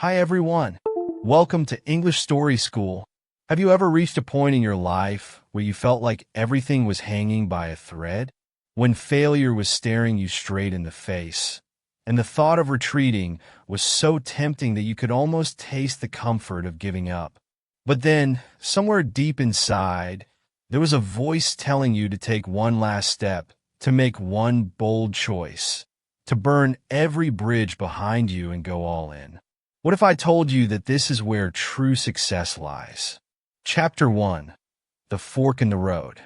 Hi everyone. Welcome to English Story School. Have you ever reached a point in your life where you felt like everything was hanging by a thread? When failure was staring you straight in the face, and the thought of retreating was so tempting that you could almost taste the comfort of giving up. But then, somewhere deep inside, there was a voice telling you to take one last step, to make one bold choice, to burn every bridge behind you and go all in. What if I told you that this is where true success lies? Chapter 1. The Fork in the Road.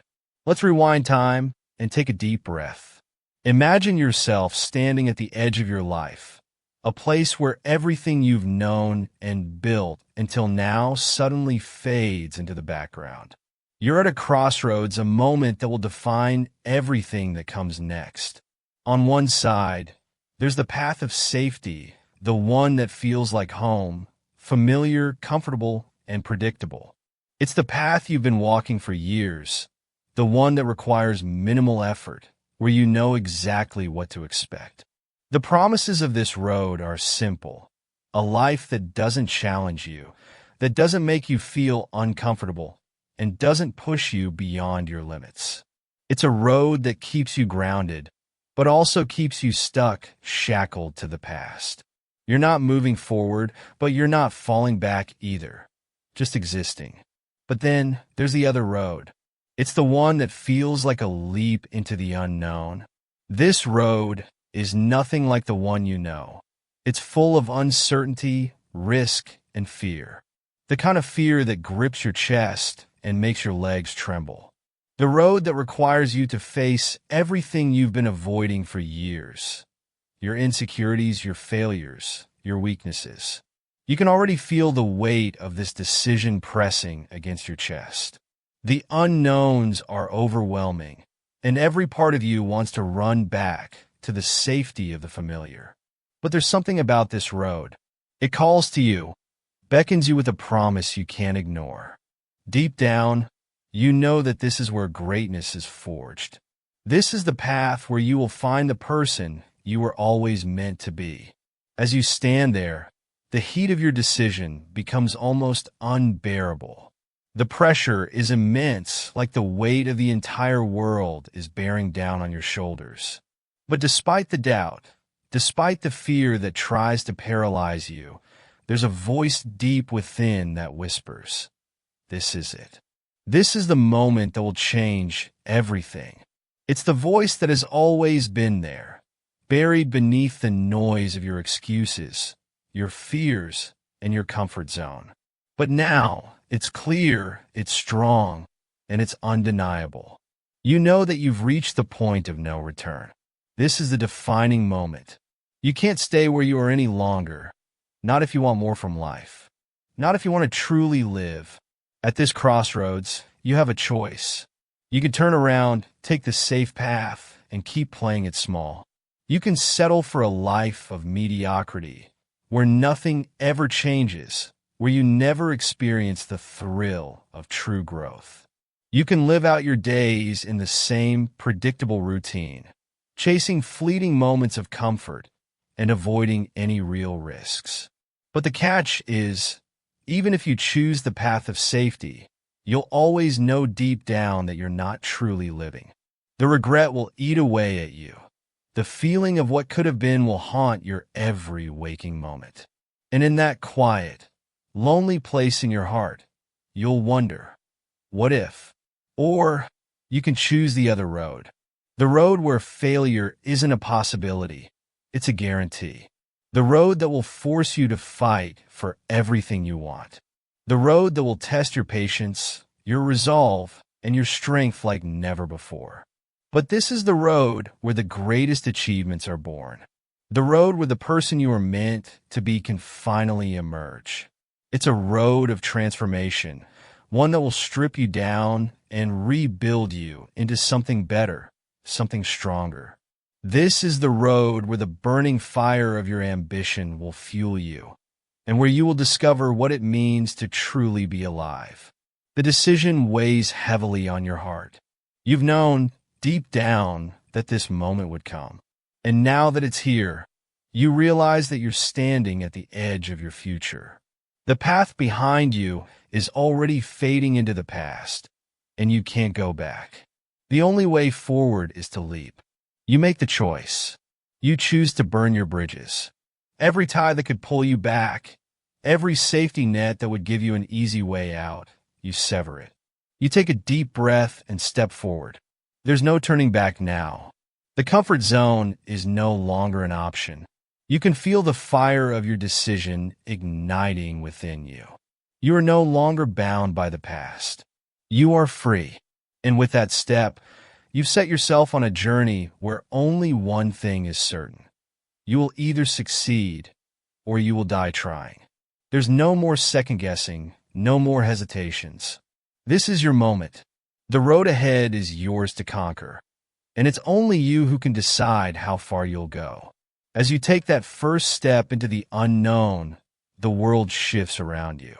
Let's rewind time and take a deep breath. Imagine yourself standing at the edge of your life, a place where everything you've known and built until now suddenly fades into the background. You're at a crossroads, a moment that will define everything that comes next. On one side, there's the path of safety, the one that feels like home, familiar, comfortable, and predictable. It's the path you've been walking for years, the one that requires minimal effort, where you know exactly what to expect. The promises of this road are simple: a life that doesn't challenge you, that doesn't make you feel uncomfortable, and doesn't push you beyond your limits. It's a road that keeps you grounded, but also keeps you stuck, shackled to the past. You're not moving forward, but you're not falling back either, just existing. But then there's the other road. It's the one that feels like a leap into the unknown. This road is nothing like the one you know. It's full of uncertainty, risk, and fear. The kind of fear that grips your chest and makes your legs tremble. The road that requires you to face everything you've been avoiding for years. Your insecurities, your failures, your weaknesses. You can already feel the weight of this decision pressing against your chest. The unknowns are overwhelming, and every part of you wants to run back to the safety of the familiar. But there's something about this road. It calls to you, beckons you with a promise you can't ignore. Deep down, you know that this is where greatness is forged. This is the path where you will find the person you were always meant to be. As you stand there, the heat of your decision becomes almost unbearable. The pressure is immense, like the weight of the entire world is bearing down on your shoulders. But despite the doubt, despite the fear that tries to paralyze you, there's a voice deep within that whispers, "This is it. This is the moment that will change everything." It's the voice that has always been there, buried beneath the noise of your excuses, your fears, and your comfort zone. But now, it's clear, it's strong, and it's undeniable. You know that you've reached the point of no return. This is the defining moment. You can't stay where you are any longer, not if you want more from life, not if you want to truly live. At this crossroads, you have a choice. You can turn around, take the safe path, and keep playing it small. You can settle for a life of mediocrity, where nothing ever changes, where you never experience the thrill of true growth. You can live out your days in the same predictable routine, chasing fleeting moments of comfort and avoiding any real risks. But the catch is, even if you choose the path of safety, you'll always know deep down that you're not truly living. The regret will eat away at you. The feeling of what could have been will haunt your every waking moment. And in that quiet, lonely place in your heart, you'll wonder, what if? Or you can choose the other road. The road where failure isn't a possibility, it's a guarantee. The road that will force you to fight for everything you want. The road that will test your patience, your resolve, and your strength like never before. But this is the road where the greatest achievements are born. The road where the person you are meant to be can finally emerge. It's a road of transformation, one that will strip you down and rebuild you into something better, something stronger. This is the road where the burning fire of your ambition will fuel you, and where you will discover what it means to truly be alive. The decision weighs heavily on your heart. You've known deep down that this moment would come. And now that it's here, You realize that you're standing at the edge of your future. The path behind you is already fading into the past, and you can't go back. The only way forward is to leap. You make the choice. You choose to burn your bridges. Every tie that could pull you back, every safety net that would give you an easy way out, you sever it. You take a deep breath and step forward. There's no turning back now. The comfort zone is no longer an option. You can feel the fire of your decision igniting within you. You are no longer bound by the past. You are free. And with that step, you've set yourself on a journey where only one thing is certain. You will either succeed or you will die trying. There's no more second-guessing, no more hesitations. This is your moment. The road ahead is yours to conquer, and it's only you who can decide how far you'll go. As you take that first step into the unknown, the world shifts around you.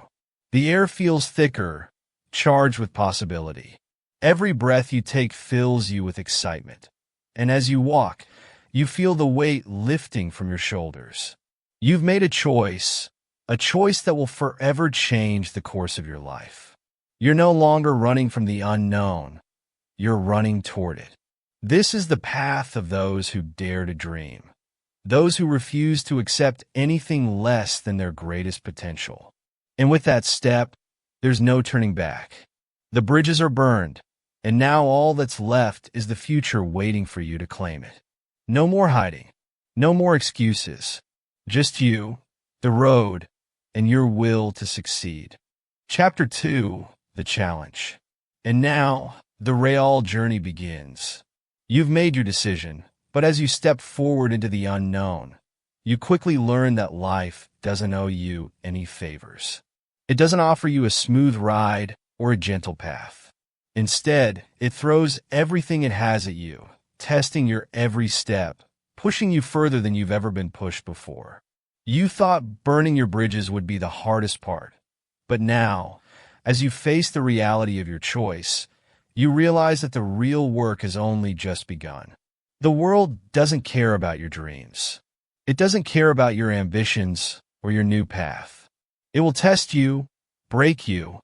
The air feels thicker, charged with possibility. Every breath you take fills you with excitement, and as you walk, you feel the weight lifting from your shoulders. You've made a choice that will forever change the course of your life. You're no longer running from the unknown. You're running toward it. This is the path of those who dare to dream, those who refuse to accept anything less than their greatest potential. And with that step, there's no turning back. The bridges are burned, and now all that's left is the future waiting for you to claim it. No more hiding, no more excuses. Just you, the road, and your will to succeed. Chapter 2, The Challenge. And now, the real journey begins. You've made your decision, but as you step forward into the unknown, you quickly learn that life doesn't owe you any favors. It doesn't offer you a smooth ride or a gentle path. Instead, it throws everything it has at you, testing your every step, pushing you further than you've ever been pushed before. You thought burning your bridges would be the hardest part, but now, as you face the reality of your choice, you realize that the real work has only just begun. The world doesn't care about your dreams. It doesn't care about your ambitions or your new path. It will test you, break you,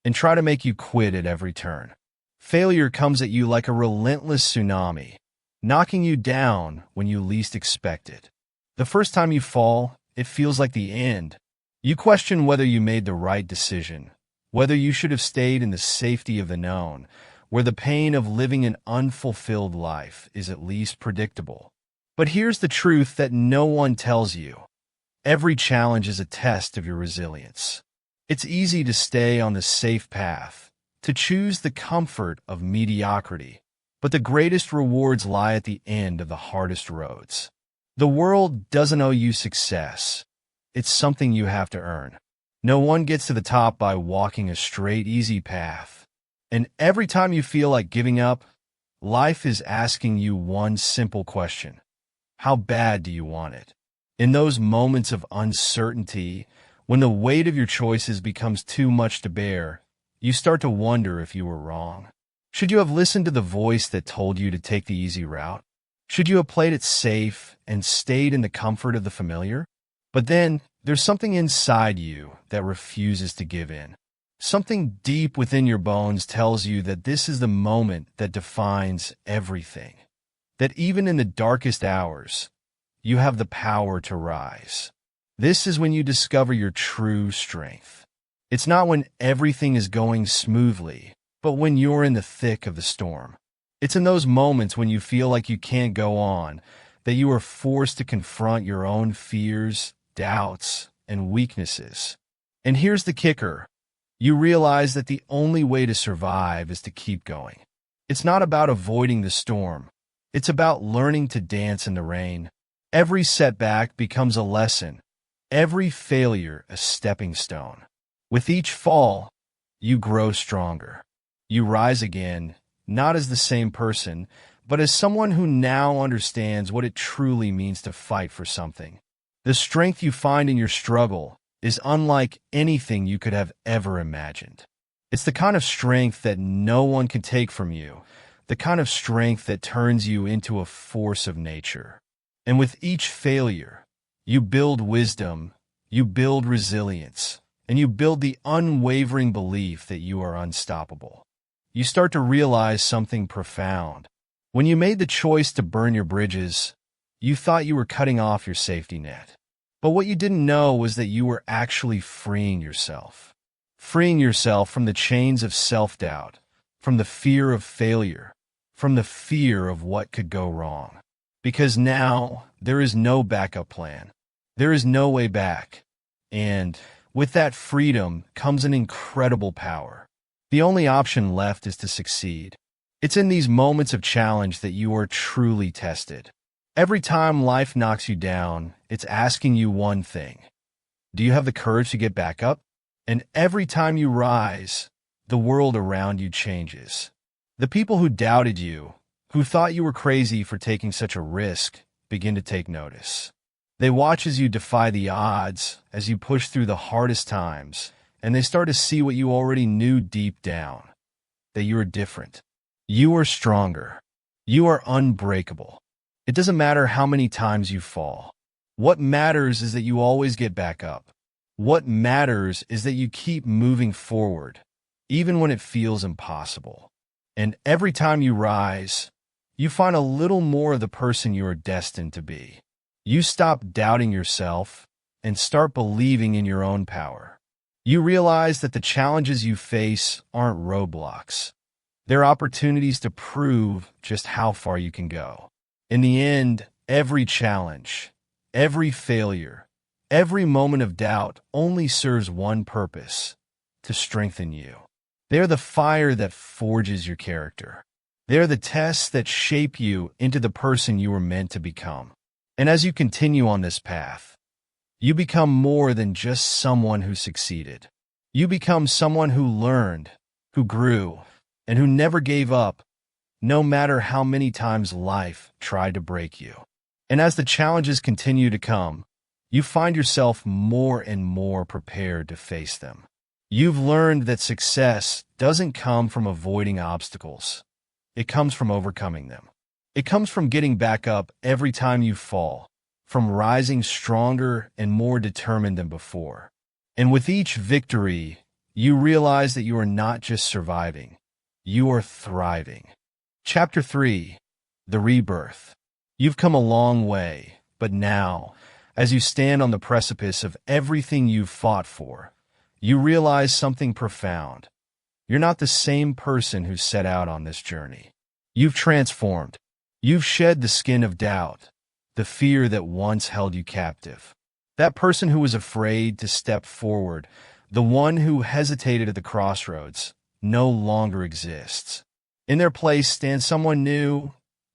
and try to make you quit at every turn. Failure comes at you like a relentless tsunami, knocking you down when you least expect it. The first time you fall, it feels like the end. You question whether you made the right decision, whether you should have stayed in the safety of the known, where the pain of living an unfulfilled life is at least predictable. But here's the truth that no one tells you. Every challenge is a test of your resilience. It's easy to stay on the safe path, to choose the comfort of mediocrity, but the greatest rewards lie at the end of the hardest roads. The world doesn't owe you success. It's something you have to earn. No one gets to the top by walking a straight, easy path. And every time you feel like giving up, life is asking you one simple question. How bad do you want it? In those moments of uncertainty, when the weight of your choices becomes too much to bear, you start to wonder if you were wrong. Should you have listened to the voice that told you to take the easy route? Should you have played it safe and stayed in the comfort of the familiar? But then, there's something inside you that refuses to give in. Something deep within your bones tells you that this is the moment that defines everything. That even in the darkest hours, you have the power to rise. This is when you discover your true strength. It's not when everything is going smoothly, but when you're in the thick of the storm. It's in those moments when you feel like you can't go on, that you are forced to confront your own fears, doubts, and weaknesses. And here's the kicker. You realize that the only way to survive is to keep going. It's not about avoiding the storm. It's about learning to dance in the rain. Every setback becomes a lesson. Every failure a stepping stone. With each fall, you grow stronger. You rise again, not as the same person, but as someone who now understands what it truly means to fight for something. The strength you find in your struggle is unlike anything you could have ever imagined. It's the kind of strength that no one can take from you, the kind of strength that turns you into a force of nature. And with each failure, You build wisdom, you build resilience, and you build the unwavering belief that you are unstoppable. You start to realize something profound. When you made the choice to burn your bridges, you thought you were cutting off your safety net. But what you didn't know was that you were actually freeing yourself. Freeing yourself from the chains of self-doubt, from the fear of failure, from the fear of what could go wrong. Because now, there is no backup plan. There is no way back. And with that freedom comes an incredible power. The only option left is to succeed. It's in these moments of challenge that you are truly tested. Every time life knocks you down, it's asking you one thing. Do you have the courage to get back up? And every time you rise, the world around you changes. The people who doubted you, who thought you were crazy for taking such a risk, begin to take notice. They watch as you defy the odds, as you push through the hardest times, and they start to see what you already knew deep down, that you are different. You are stronger. You are unbreakable. It doesn't matter how many times you fall. What matters is that you always get back up. What matters is that you keep moving forward, even when it feels impossible. And every time you rise, you find a little more of the person you are destined to be. You stop doubting yourself and start believing in your own power. You realize that the challenges you face aren't roadblocks. They're opportunities to prove just how far you can go. In the end, every challenge, every failure, every moment of doubt only serves one purpose: to strengthen you. They're the fire that forges your character. They're the tests that shape you into the person you were meant to become. And as you continue on this path, you become more than just someone who succeeded. You become someone who learned, who grew, and who never gave up, no matter how many times life tried to break you. And as the challenges continue to come, you find yourself more and more prepared to face them. You've learned that success doesn't come from avoiding obstacles. It comes from overcoming them. It comes from getting back up every time you fall, from rising stronger and more determined than before. And with each victory, you realize that you are not just surviving, you are thriving. Chapter 3: The Rebirth. You've come a long way, but now, as you stand on the precipice of everything you've fought for, you realize something profound. You're not the same person who set out on this journey. You've transformed. You've shed the skin of doubt, the fear that once held you captive. That person who was afraid to step forward, the one who hesitated at the crossroads, no longer exists. In their place stands someone new,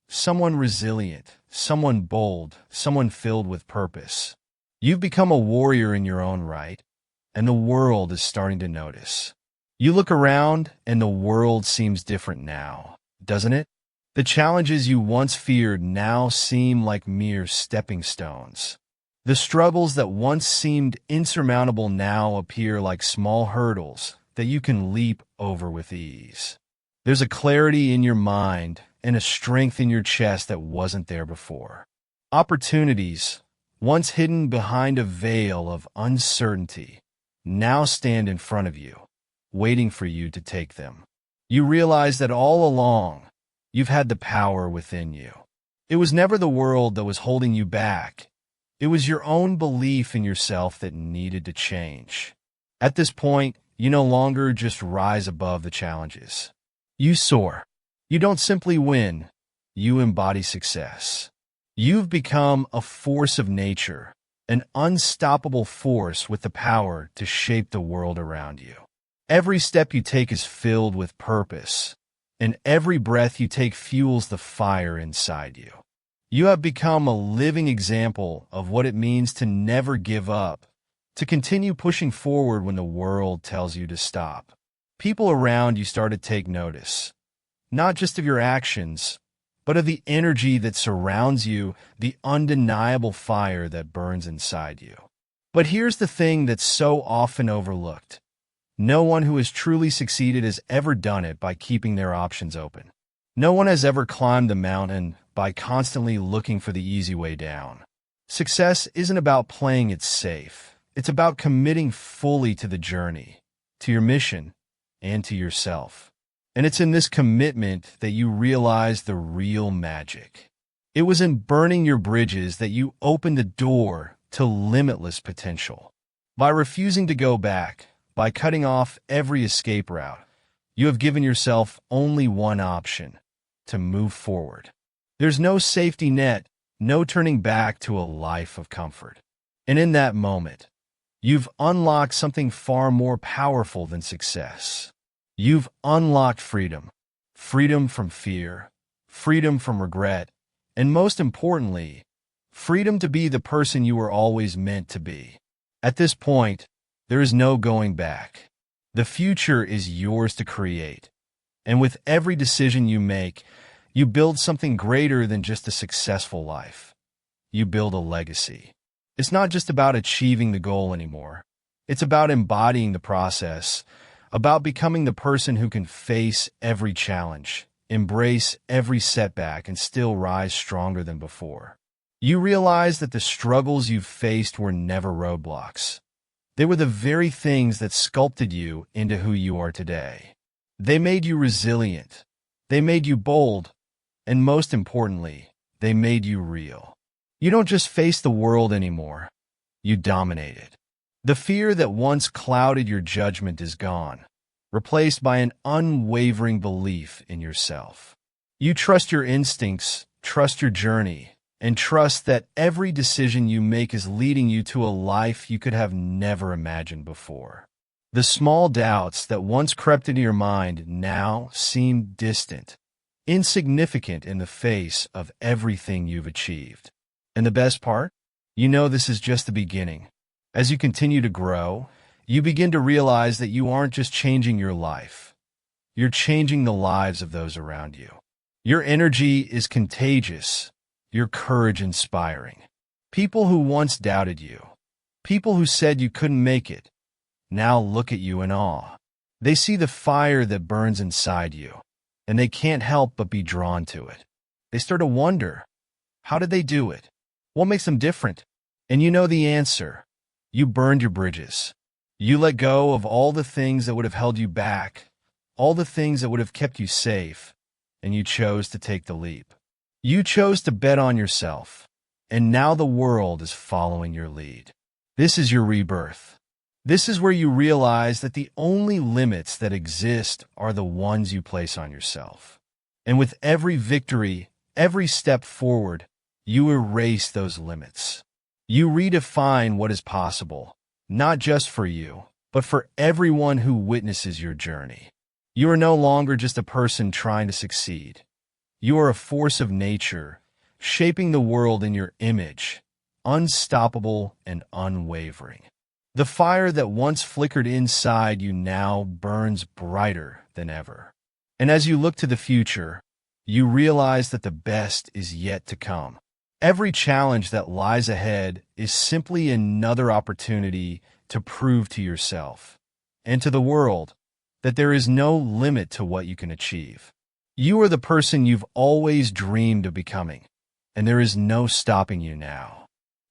someone resilient, someone bold, someone filled with purpose. You've become a warrior in your own right, and the world is starting to notice. You look around, and the world seems different now, doesn't it? The challenges you once feared now seem like mere stepping stones. The struggles that once seemed insurmountable now appear like small hurdles that you can leap over with ease. There's a clarity in your mind and a strength in your chest that wasn't there before. Opportunities, once hidden behind a veil of uncertainty, now stand in front of you, waiting for you to take them. You realize that all along, you've had the power within you. It was never the world that was holding you back. It was your own belief in yourself that needed to change. At this point, you no longer just rise above the challenges. You soar. You don't simply win, you embody success. You've become a force of nature, an unstoppable force with the power to shape the world around you. Every step you take is filled with purpose, and every breath you take fuels the fire inside you. You have become a living example of what it means to never give up, to continue pushing forward when the world tells you to stop. People around you start to take notice, not just of your actions, but of the energy that surrounds you, the undeniable fire that burns inside you. But here's the thing that's so often overlooked. No one who has truly succeeded has ever done it by keeping their options open. No one has ever climbed the mountain by constantly looking for the easy way down. Success isn't about playing it safe. It's about committing fully to the journey, to your mission, and to yourself. And it's in this commitment that you realize the real magic. It was in burning your bridges that you opened the door to limitless potential. By refusing to go back, by cutting off every escape route, you have given yourself only one option: to move forward. There's no safety net, no turning back to a life of comfort. And in that moment, you've unlocked something far more powerful than success. You've unlocked freedom. Freedom from fear, freedom from regret, and most importantly, freedom to be the person you were always meant to be. At this point, there is no going back. The future is yours to create. And with every decision you make, you build something greater than just a successful life. You build a legacy. It's not just about achieving the goal anymore. It's about embodying the process, about becoming the person who can face every challenge, embrace every setback, and still rise stronger than before. You realize that the struggles you've faced were never roadblocks. They were the very things that sculpted you into who you are today. They made you resilient. They made you bold. And most importantly, they made you real. You don't just face the world anymore. You dominate it. The fear that once clouded your judgment is gone, replaced by an unwavering belief in yourself. You trust your instincts, trust your journey, and trust that every decision you make is leading you to a life you could have never imagined before. The small doubts that once crept into your mind now seem distant, insignificant in the face of everything you've achieved. And the best part? You know this is just the beginning. As you continue to grow, you begin to realize that you aren't just changing your life. You're changing the lives of those around you. Your energy is contagious, your courage inspiring. People who once doubted you, people who said you couldn't make it, now look at you in awe. They see the fire that burns inside you, and they can't help but be drawn to it. They start to wonder, how did they do it? What makes them different? And you know the answer. You burned your bridges. You let go of all the things that would have held you back, all the things that would have kept you safe, and you chose to take the leap. You chose to bet on yourself, and now the world is following your lead. This is your rebirth. This is where you realize that the only limits that exist are the ones you place on yourself. And with every victory, every step forward, you erase those limits. You redefine what is possible, not just for you, but for everyone who witnesses your journey. You are no longer just a person trying to succeed. You are a force of nature, shaping the world in your image, unstoppable and unwavering. The fire that once flickered inside you now burns brighter than ever. And as you look to the future, you realize that the best is yet to come. Every challenge that lies ahead is simply another opportunity to prove to yourself and to the world that there is no limit to what you can achieve. You are the person you've always dreamed of becoming, and there is no stopping you now.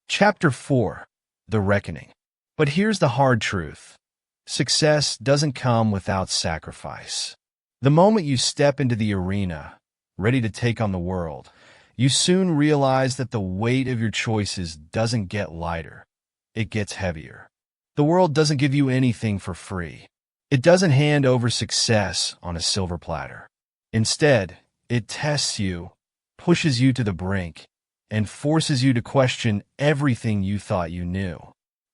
Chapter 4: The Reckoning. But here's the hard truth. Success doesn't come without sacrifice. The moment you step into the arena, ready to take on the world, you soon realize that the weight of your choices doesn't get lighter. It gets heavier. The world doesn't give you anything for free. It doesn't hand over success on a silver platter. Instead, it tests you, pushes you to the brink, and forces you to question everything you thought you knew.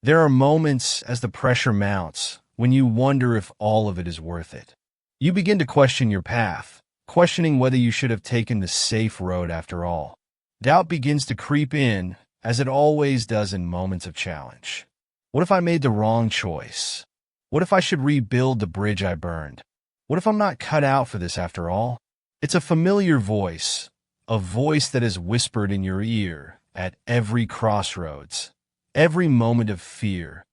There are moments as the pressure mounts when you wonder if all of it is worth it. You begin to question your path, questioning whether you should have taken the safe road after all. Doubt begins to creep in, as it always does in moments of challenge. What if I made the wrong choice? What if I should rebuild the bridge I burned? What if I'm not cut out for this after all? It's a familiar voice, a voice that is whispered in your ear at every crossroads, every moment of fear,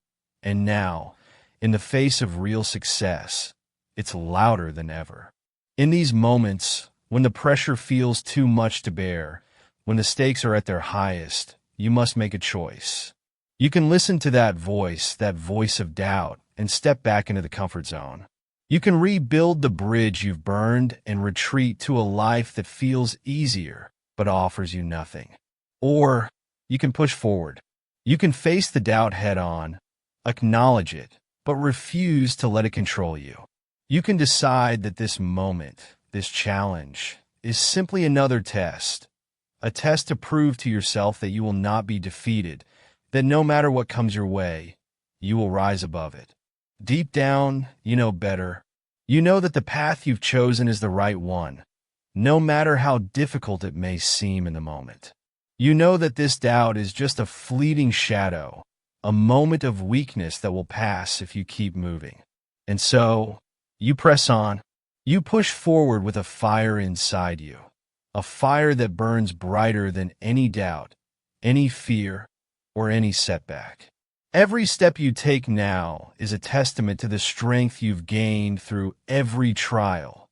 and now, in the face of real success, it's louder than ever. In these moments, when the pressure feels too much to bear, when the stakes are at their highest, you must make a choice. You can listen to that voice of doubt, and step back into the comfort zone. You can rebuild the bridge you've burned and retreat to a life that feels easier but offers you nothing. Or you can push forward. You can face the doubt head-on, acknowledge it, but refuse to let it control you. You can decide that this moment, this challenge, is simply another test, a test to prove to yourself that you will not be defeated, that no matter what comes your way, you will rise above it. Deep down, you know better. You know that the path you've chosen is the right one, no matter how difficult it may seem in the moment. You know that this doubt is just a fleeting shadow, a moment of weakness that will pass if you keep moving. And so, you press on. You push forward with a fire inside you, a fire that burns brighter than any doubt, any fear, or any setback. Every step you take now is a testament to the strength you've gained through every trial,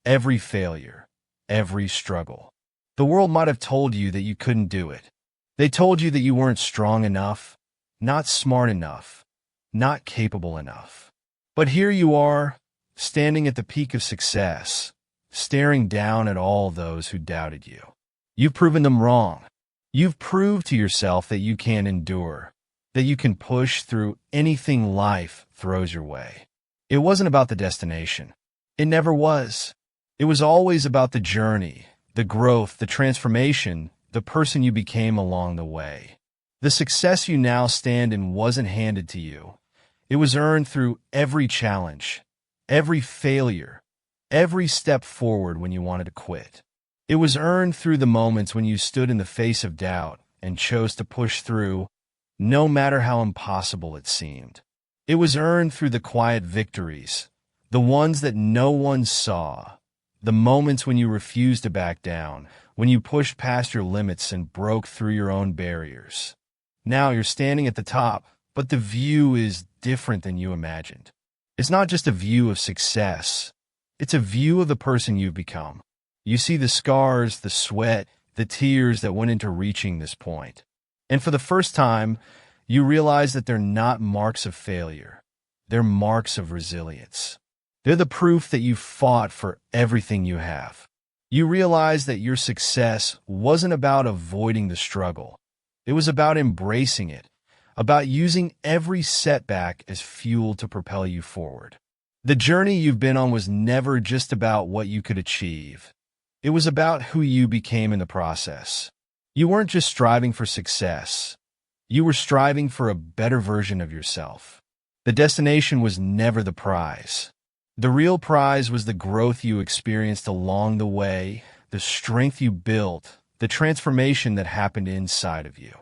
every failure, every struggle. The world might have told you that you couldn't do it. They told you that you weren't strong enough, not smart enough, not capable enough. But here you are, standing at the peak of success, staring down at all those who doubted you. You've proven them wrong. You've proved to yourself that you can endure, that you can push through anything life throws your way. It wasn't about the destination. It never was. It was always about the journey, the growth, the transformation, the person you became along the way. The success you now stand in wasn't handed to you. It was earned through every challenge, every failure, every step forward when you wanted to quit. It was earned through the moments when you stood in the face of doubt and chose to push through, no matter how impossible it seemed. It was earned through the quiet victories, the ones that no one saw, the moments when you refused to back down, when you pushed past your limits and broke through your own barriers. Now you're standing at the top, but the view is different than you imagined. It's not just a view of success. It's a view of the person you've become. You see the scars, the sweat, the tears that went into reaching this point. And for the first time, you realize that they're not marks of failure. They're marks of resilience. They're the proof that you fought for everything you have. You realize that your success wasn't about avoiding the struggle. It was about embracing it, about using every setback as fuel to propel you forward. The journey you've been on was never just about what you could achieve. It was about who you became in the process. You weren't just striving for success. You were striving for a better version of yourself. The destination was never the prize. The real prize was the growth you experienced along the way, the strength you built, the transformation that happened inside of you.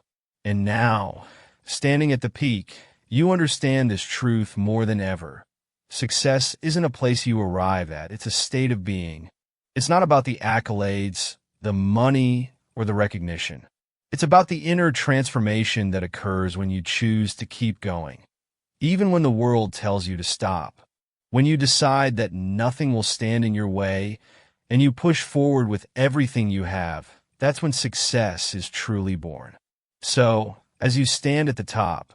And now, standing at the peak, you understand this truth more than ever. Success isn't a place you arrive at, it's a state of being. It's not about the accolades, the money, or the recognition. It's about the inner transformation that occurs when you choose to keep going, even when the world tells you to stop. When you decide that nothing will stand in your way, and you push forward with everything you have, that's when success is truly born. So, as you stand at the top,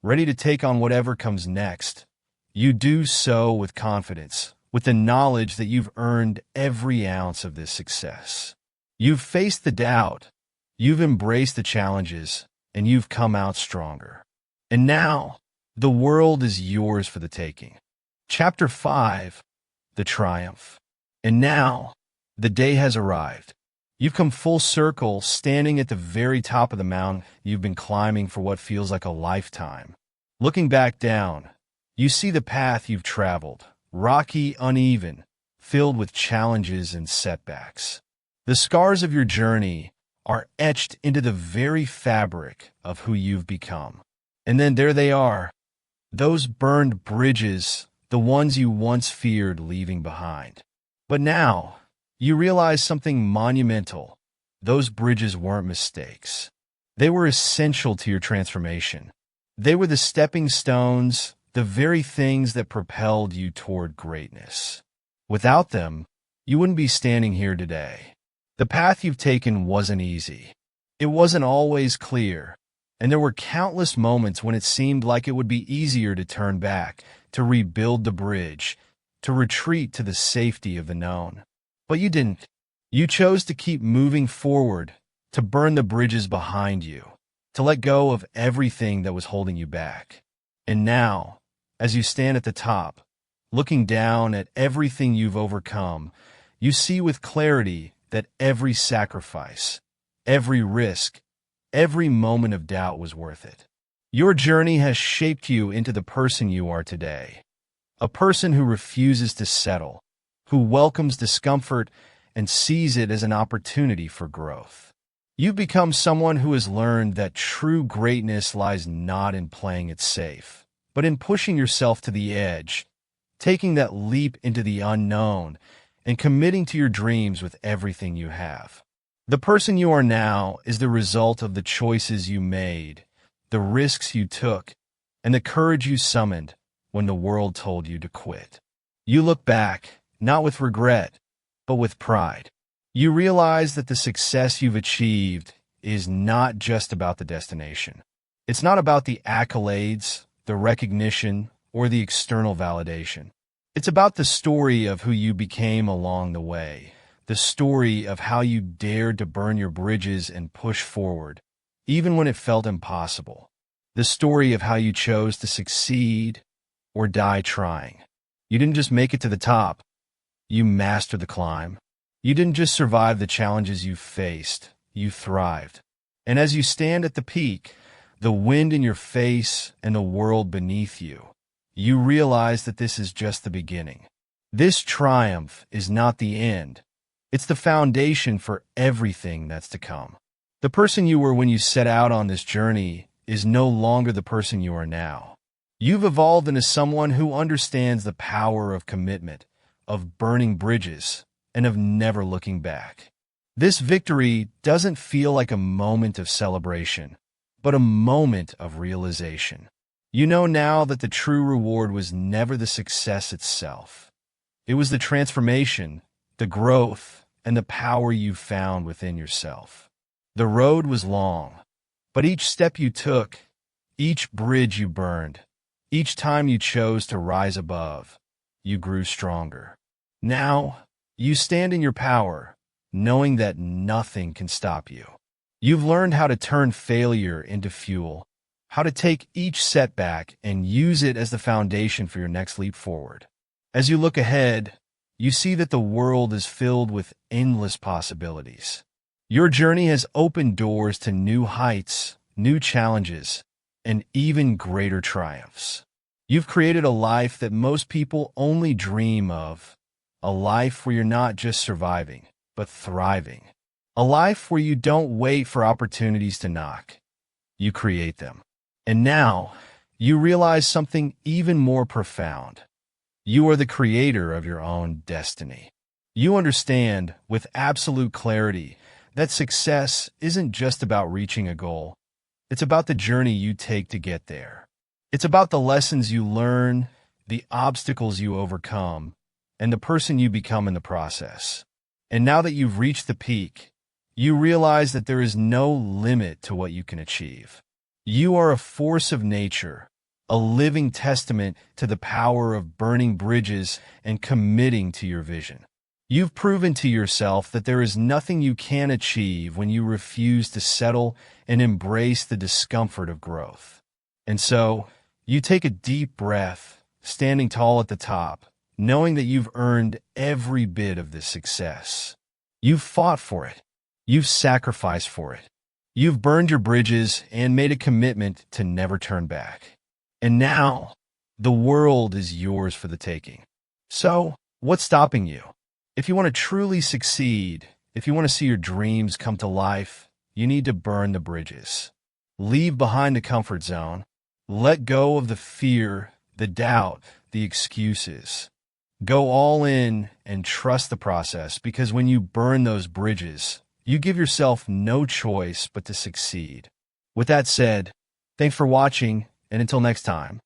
ready to take on whatever comes next, you do so with confidence, with the knowledge that you've earned every ounce of this success. You've faced the doubt, you've embraced the challenges, and you've come out stronger. And now, the world is yours for the taking. Chapter 5, The Triumph. And now, the day has arrived. You've come full circle, standing at the very top of the mountain you've been climbing for what feels like a lifetime. Looking back down, you see the path you've traveled, rocky, uneven, filled with challenges and setbacks. The scars of your journey are etched into the very fabric of who you've become. And then there they are, those burned bridges, the ones you once feared leaving behind. But now, you realize something monumental. Those bridges weren't mistakes. They were essential to your transformation. They were the stepping stones, the very things that propelled you toward greatness. Without them, you wouldn't be standing here today. The path you've taken wasn't easy. It wasn't always clear, and there were countless moments when it seemed like it would be easier to turn back, to rebuild the bridge, to retreat to the safety of the known. But you didn't. You chose to keep moving forward, to burn the bridges behind you, to let go of everything that was holding you back. And now, as you stand at the top, looking down at everything you've overcome, you see with clarity that every sacrifice, every risk, every moment of doubt was worth it. Your journey has shaped you into the person you are today, a person who refuses to settle, who welcomes discomfort and sees it as an opportunity for growth. You've become someone who has learned that true greatness lies not in playing it safe, but in pushing yourself to the edge, taking that leap into the unknown, and committing to your dreams with everything you have. The person you are now is the result of the choices you made, the risks you took, and the courage you summoned when the world told you to quit. You look back, not with regret, but with pride. You realize that the success you've achieved is not just about the destination. It's not about the accolades, the recognition, or the external validation. It's about the story of who you became along the way, the story of how you dared to burn your bridges and push forward, even when it felt impossible. The story of how you chose to succeed or die trying. You didn't just make it to the top. You mastered the climb. You didn't just survive the challenges you faced. You thrived. And as you stand at the peak, the wind in your face and the world beneath you, you realize that this is just the beginning. This triumph is not the end. It's the foundation for everything that's to come. The person you were when you set out on this journey is no longer the person you are now. You've evolved into someone who understands the power of commitment, of burning bridges, and of never looking back. This victory doesn't feel like a moment of celebration, but a moment of realization. You know now that the true reward was never the success itself. It was the transformation, the growth, and the power you found within yourself. The road was long, but each step you took, each bridge you burned, each time you chose to rise above, you grew stronger. Now, you stand in your power, knowing that nothing can stop you. You've learned how to turn failure into fuel, how to take each setback and use it as the foundation for your next leap forward. As you look ahead, you see that the world is filled with endless possibilities. Your journey has opened doors to new heights, new challenges, and even greater triumphs. You've created a life that most people only dream of, a life where you're not just surviving, but thriving. A life where you don't wait for opportunities to knock. You create them. And now, you realize something even more profound. You are the creator of your own destiny. You understand, with absolute clarity, that success isn't just about reaching a goal. It's about the journey you take to get there. It's about the lessons you learn, the obstacles you overcome, and the person you become in the process. And now that you've reached the peak, you realize that there is no limit to what you can achieve. You are a force of nature, a living testament to the power of burning bridges and committing to your vision. You've proven to yourself that there is nothing you can achieve when you refuse to settle and embrace the discomfort of growth. And so, you take a deep breath, standing tall at the top, knowing that you've earned every bit of this success. You've fought for it. You've sacrificed for it. You've burned your bridges and made a commitment to never turn back. And now, the world is yours for the taking. So, what's stopping you? If you want to truly succeed, if you want to see your dreams come to life, you need to burn the bridges. Leave behind the comfort zone. Let go of the fear, the doubt, the excuses. Go all in and trust the process, because when you burn those bridges, you give yourself no choice but to succeed. With that said, thanks for watching, and until next time.